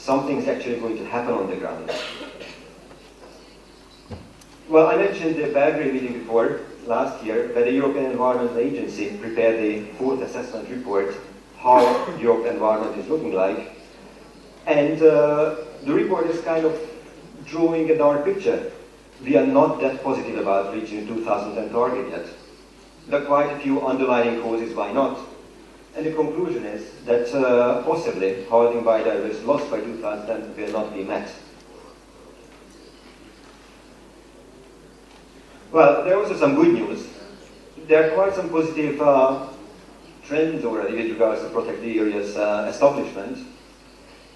something's actually going to happen on the ground. Well, I mentioned the Belgrade meeting before, last year, where the European Environment Agency prepared the fourth assessment report, how Europe environment is looking like. And the report is kind of drawing a dark picture. We are not that positive about reaching the 2010 target yet. There are quite a few underlying causes why not. And the conclusion is that possibly holding biodiversity lost by 2010 will not be met. Well, there are also some good news. There are quite some positive trends already with regards to protected areas establishment.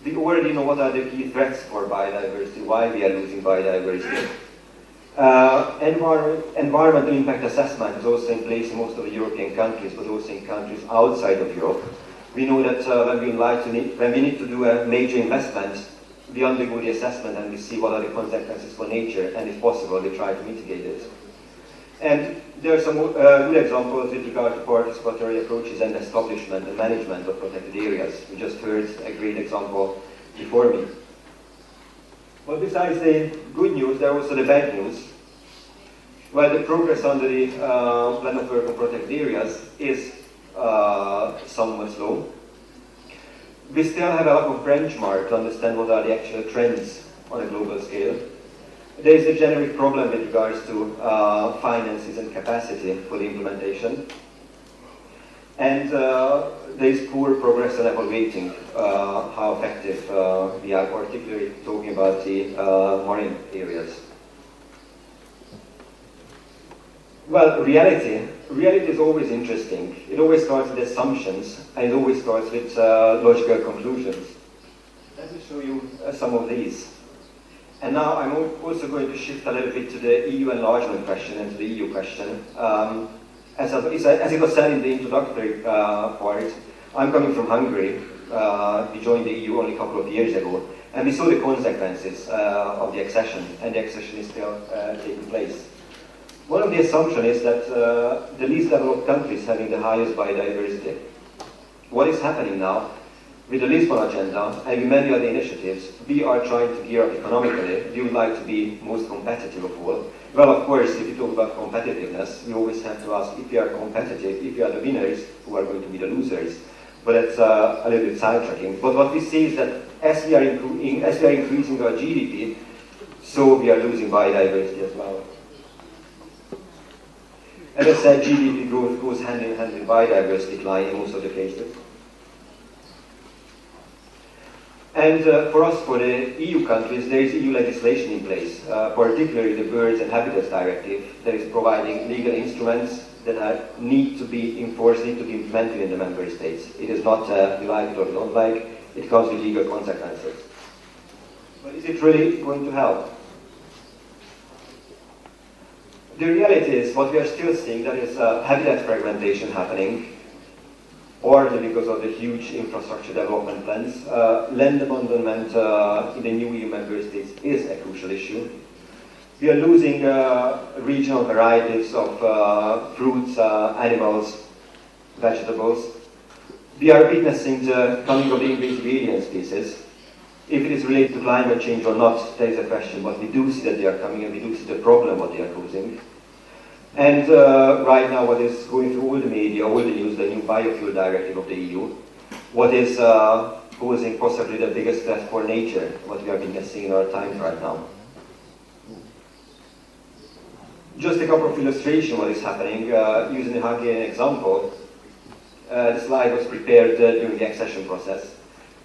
We already know what are the key threats for biodiversity, why we are losing biodiversity. Environmental impact assessment is also in place in most of the European countries, but also in countries outside of Europe. We know that when we need to do a major investment, we undergo the assessment and we see what are the consequences for nature, and if possible, we try to mitigate it. And there are some good examples with regard to participatory approaches and establishment and management of protected areas. We just heard a great example before me. But besides the good news, there are also the bad news. Well, the progress under the plan of work on protected areas is somewhat slow. We still have a lot of benchmark to understand what are the actual trends on a global scale. There is a generic problem with regards to finances and capacity for the implementation. And there is poor progress in evaluating how effective we are, particularly talking about the marine areas. Well, reality is always interesting. It always starts with assumptions, and it always starts with logical conclusions. Let me show you some of these. And now I'm also going to shift a little bit to the EU enlargement question and to the EU question. As it was said in the introductory part, I'm coming from Hungary. We joined the EU only a couple of years ago, and we saw the consequences of the accession, and the accession is still taking place. One of the assumptions is that the least developed countries having the highest biodiversity. What is happening now? With the Lisbon agenda and with many other initiatives, we are trying to gear up economically. We would like to be most competitive of all. Well, of course, if you talk about competitiveness, we always have to ask if we are competitive, if we are the winners, who are going to be the losers. But that's a little bit sidetracking. But what we see is that as we are increasing our GDP, so we are losing biodiversity as well. As I said, GDP growth goes hand in hand with biodiversity decline in most of the cases. And for us, for the EU countries, there is EU legislation in place, particularly the Birds and Habitats Directive, that is providing legal instruments that need to be enforced, need to be implemented in the member states. It is not you like it or you don't like, it comes with legal consequences. But is it really going to help? The reality is, what we are still seeing, that is habitat fragmentation happening, partly because of the huge infrastructure development plans. Land abandonment in the new EU member states is a crucial issue. We are losing regional varieties of fruits, animals, vegetables. We are witnessing the coming of the invasive alien species. If it is related to climate change or not, there is a question, but we do see that they are coming and we do see the problem what they are causing. And right now what is going through all the media, all the news, the new biofuel directive of the EU, what is posing possibly the biggest threat for nature, what we are witnessing in our times right now. Just a couple of illustrations what is happening, using the Hungarian example. The slide was prepared during the accession process.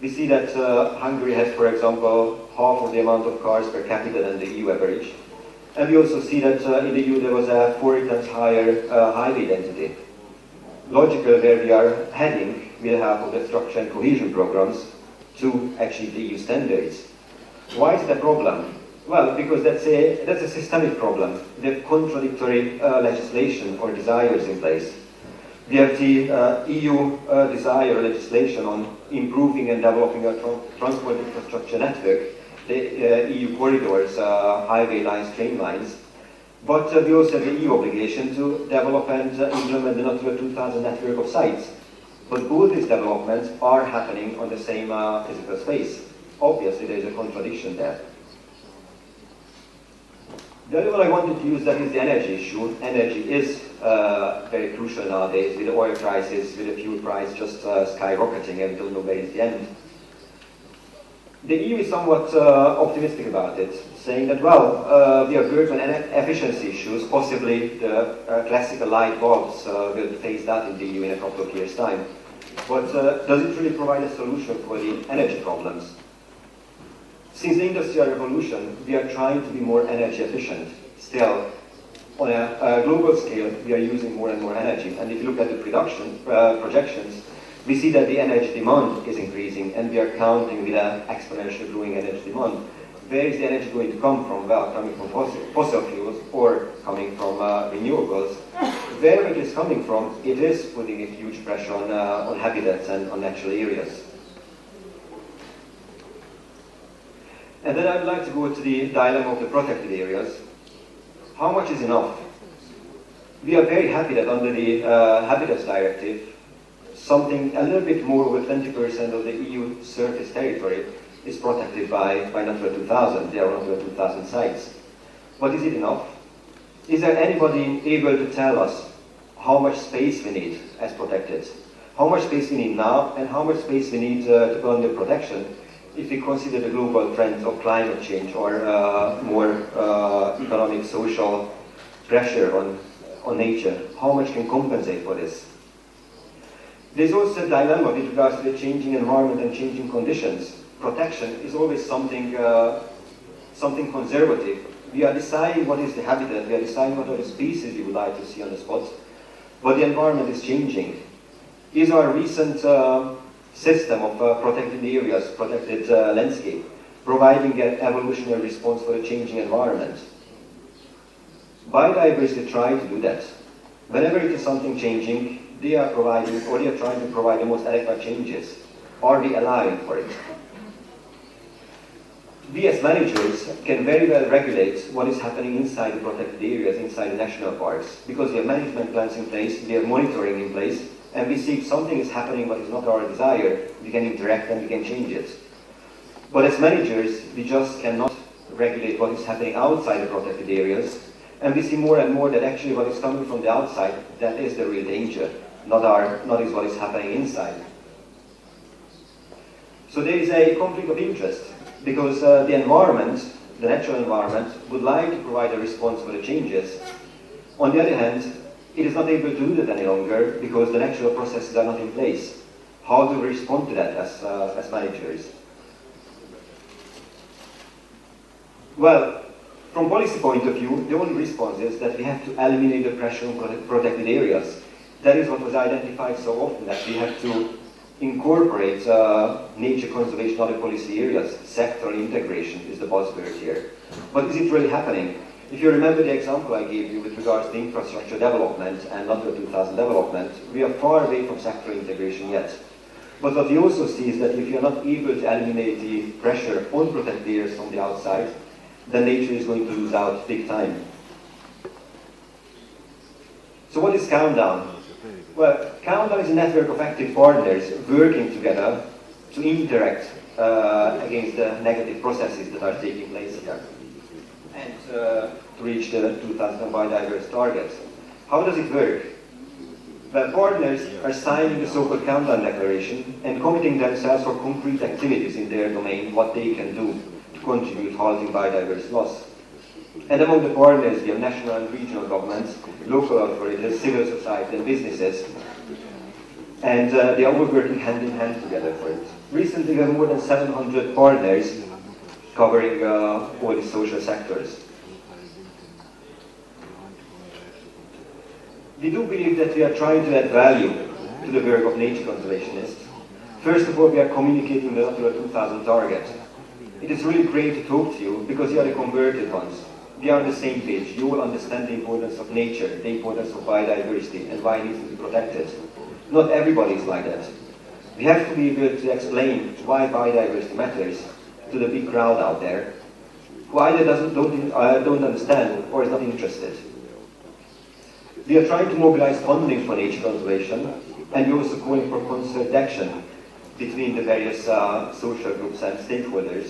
We see that Hungary has, for example, half of the amount of cars per capita than the EU average. And we also see that in the EU there was a 4 times higher highway density. Logically, where we are heading with help of the structure and cohesion programs to achieve the EU standards. Why is it a problem? Well, because that's a systemic problem. We have contradictory legislation or desires in place. We have the EU desire legislation on improving and developing a transport infrastructure network, the EU corridors, highway lines, train lines. But we also have the EU obligation to develop and implement the Natura 2000 network of sites. But both these developments are happening on the same physical space, obviously there is a contradiction there. The other one I wanted to use, that is the energy issue. Energy is very crucial nowadays with the oil crisis, with the fuel price just skyrocketing, and we don't know where is the end. The EU is somewhat optimistic about it, saying that, well, we are good on efficiency issues, possibly the classical light bulbs will be phased out in the EU in a couple of years' time. But does it really provide a solution for the energy problems? Since the Industrial Revolution, we are trying to be more energy efficient. Still, on a global scale, we are using more and more energy. And if you look at the production projections, we see that the energy demand is increasing, and we are counting with an exponentially growing energy demand. Where is the energy going to come from? Well, coming from fossil fuels or coming from renewables. Wherever it is coming from, it is putting a huge pressure on habitats and on natural areas. And then I would like to go to the dilemma of the protected areas. How much is enough? We are very happy that under the Habitats Directive, something a little bit more over 20% of the EU surface territory is protected by Natura 2000. There are Natura 2000 sites. But is it enough? Is there anybody able to tell us how much space we need as protected? How much space we need now, and how much space we need to put under protection if we consider the global trends of climate change or more economic, social pressure on nature? How much can compensate for this? There's also a dilemma with regards to the changing environment and changing conditions. Protection is always something conservative. We are deciding what is the habitat, we are deciding what are the species we would like to see on the spot, but the environment is changing. Is our recent system of protected areas, protected landscape, providing an evolutionary response for a changing environment? Biodiversity try to do that. Whenever it is something changing, they are providing, or they are trying to provide the most adequate changes. Are we allowing for it? We as managers can very well regulate what is happening inside the protected areas, inside the national parks, because we have management plans in place, we have monitoring in place, and we see if something is happening what is not our desire, we can interact and we can change it. But as managers, we just cannot regulate what is happening outside the protected areas, and we see more and more that actually what is coming from the outside, that is the real danger, not is what is happening inside. So there is a conflict of interest, because the environment, the natural environment, would like to provide a response for the changes. On the other hand, it is not able to do that any longer because the natural processes are not in place. How do we respond to that as managers? Well, from policy point of view, the only response is that we have to eliminate the pressure on protected areas. That is what was identified so often, that we have to incorporate nature conservation in other policy areas. Sectoral integration is the buzzword here. But is it really happening? If you remember the example I gave you with regards to infrastructure development and Natura 2000 development, we are far away from sectoral integration yet. But what we also see is that if you are not able to eliminate the pressure on protected areas from the outside, then nature is going to lose out big time. So what is Countdown? Well, Countdown is a network of active partners working together to interact against the negative processes that are taking place here and to reach the 2000 biodiversity targets. How does it work? Well, partners are signing the so-called Countdown Declaration and committing themselves for concrete activities in their domain, what they can do to contribute halting biodiversity loss. And among the partners, we have national and regional governments, local authorities, civil society, and businesses. And they are all working hand in hand together for it. Recently, we have more than 700 partners covering all the social sectors. We do believe that we are trying to add value to the work of nature conservationists. First of all, we are communicating the Natura 2000 target. It is really great to talk to you because you are the converted ones. We are on the same page. You will understand the importance of nature, the importance of biodiversity, and why it needs to be protected. Not everybody is like that. We have to be able to explain why biodiversity matters to the big crowd out there who either don't understand or is not interested. We are trying to mobilize funding for nature conservation, and we're also calling for concerted action between the various social groups and stakeholders.